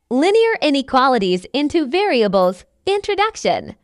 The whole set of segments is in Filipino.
Linear inequalities into variables. Introduction.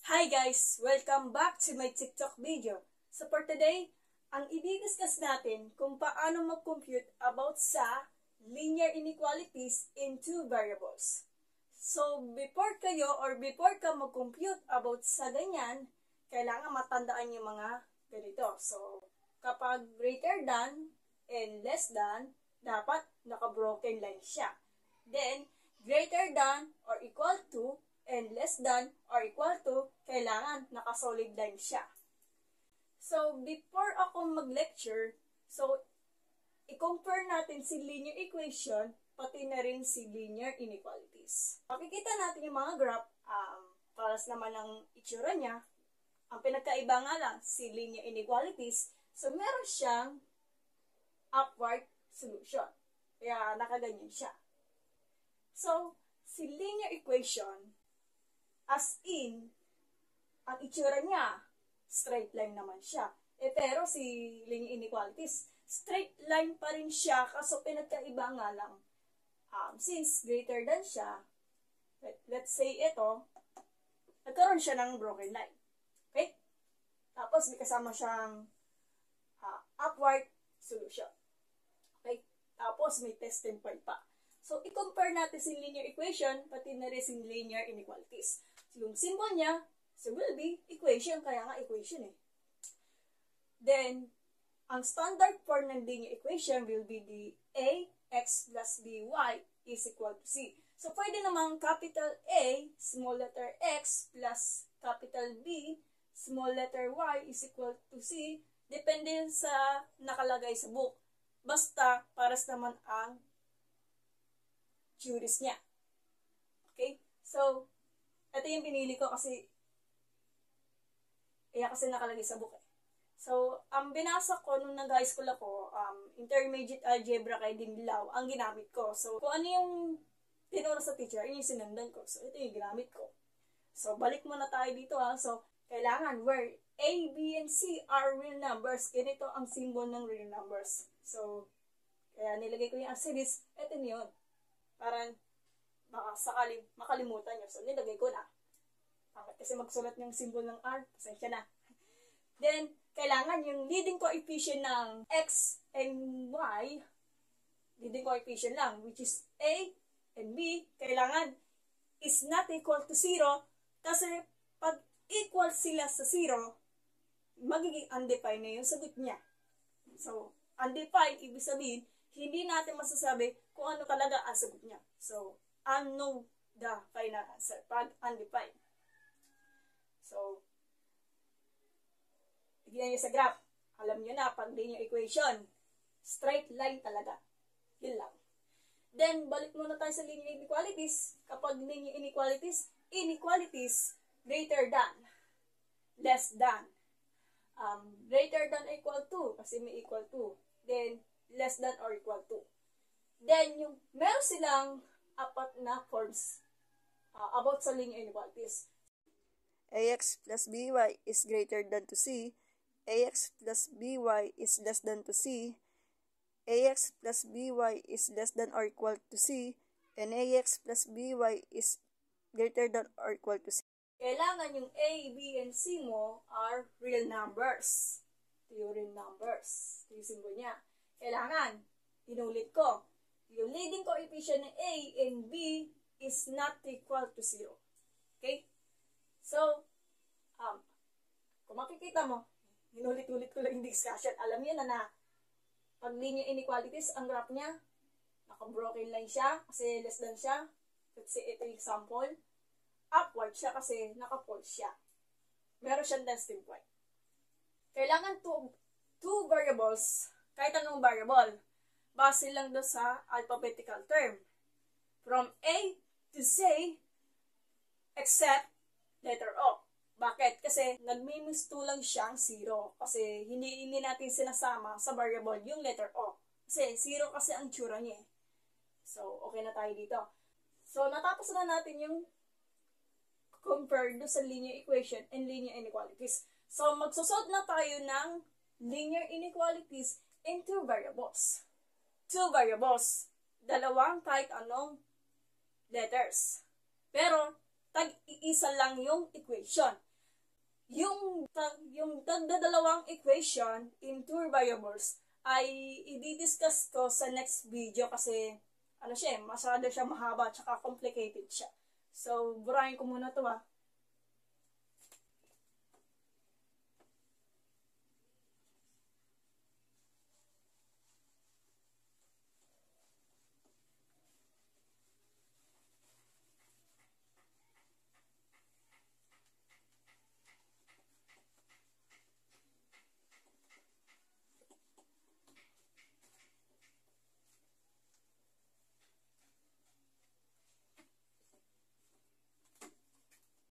Hi guys! Welcome back to my TikTok video. So for today, ang i-discuss natin kung paano mag-compute about sa linear inequalities in two variables. So before ka mag-compute about sa ganyan, kailangan matandaan yung mga ganito. So kapag greater than and less than, dapat naka-broken line siya. Then, greater than or equal to and less than or equal to, kailangan naka-solid line siya. So, before ako mag-lecture, so, i-compare natin si linear equation, pati na rin si linear inequalities. Makikita natin yung mga graph, paras naman ang itsura niya. Ang pinagkaiba nga lang, si linear inequalities, so meron siyang upward solution. Kaya nakaganyan siya. So, si linear equation, as in, ang itsura niya, straight line naman siya. Pero si linear inequalities, straight line pa rin siya, kaso pinagkaiba nga lang. Since greater than siya, let's say ito, nagkaroon siya ng broken line. Okay? Tapos may kasama siyang upward solution. Okay? Tapos may testing point pa. So, i-compare natin si linear equation, pati na rin si linear inequalities. So, yung symbol niya, so will be equation, kaya nga equation eh. Then, ang standard form ng linear equation will be the ax plus by is equal to c. So, pwede namang capital A, small letter x, plus capital B, small letter y is equal to c. Depende sa nakalagay sa book. Basta, paras naman ang juris niya. Okay? So, ito yung pinili ko kasi nakalagay sa book eh. So, ang binasa ko nung nag-high school ako, intermediate algebra kay Dinlaw, ang ginamit ko. So, kung ano yung tinuro sa teacher, yun yung sinundan ko. So, ito yung ginamit ko. So, balik muna tayo dito ha. So, kailangan where A, B, and C are real numbers. Ganito ang symbol ng real numbers. So, kaya nilagay ko yung series. Ito yun. Parang baka sakali makalimutan nyo. So, nilagay ko na. Kasi magsulat ng symbol ng R. Pasensya na. Then, kailangan yung leading coefficient ng X and Y, leading coefficient lang, which is A and B, kailangan is not equal to 0. Kasi pag equal sila sa 0, magiging undefined na yung sagot niya. So, undefined, ibig sabihin, hindi natin masasabi kung ano talaga ang sagot niya. So, unknown the final answer pag undefined. So, tignan nyo sa graph. Alam nyo na, pag linear equation, straight line talaga. Yun lang. Then, balik muna tayo sa linear inequalities. Kapag linear inequalities, greater than, less than, greater than or equal to, kasi may equal to, then less than or equal to. Then, yung meron silang apat na forms about sa linear inequalities. Ax plus by is greater than to c, ax plus by is less than to c, ax plus by is less than or equal to c, and ax plus by is greater than or equal to c. Kailangan yung A, B, and C mo are real numbers. Ito yung real numbers. Ito yung symbol niya. Kailangan, inulit ko, yung leading coefficient ng A and B is not equal to 0. Okay? So, kung makikita mo, inulit-ulit ko lang yung discussion. Alam niyo na pag linear inequalities, ang graph niya, naka-broken line siya, kasi less than siya. Let's say, ito yung example. Upward siya kasi naka-false siya. Meron siyang testing point. Kailangan two variables, kahit anong variable, base lang doon sa alphabetical term. From A to Z, except letter O. Bakit? Kasi nagmimisto lang siyang 0. Kasi hindi natin sinasama sa variable yung letter O. Kasi 0 kasi ang tsura niya. So, okay na tayo dito. So, natapos na natin yung compared sa linear equation and linear inequalities. So, magsusolve na tayo ng linear inequalities in two variables. two variables. Dalawang kahit anong letters. Pero, tag-iisa lang yung equation. Yung dalawang equation in two variables ay i-discuss ko sa next video kasi masyado siya mahaba at complicated siya. So, burahin ko muna to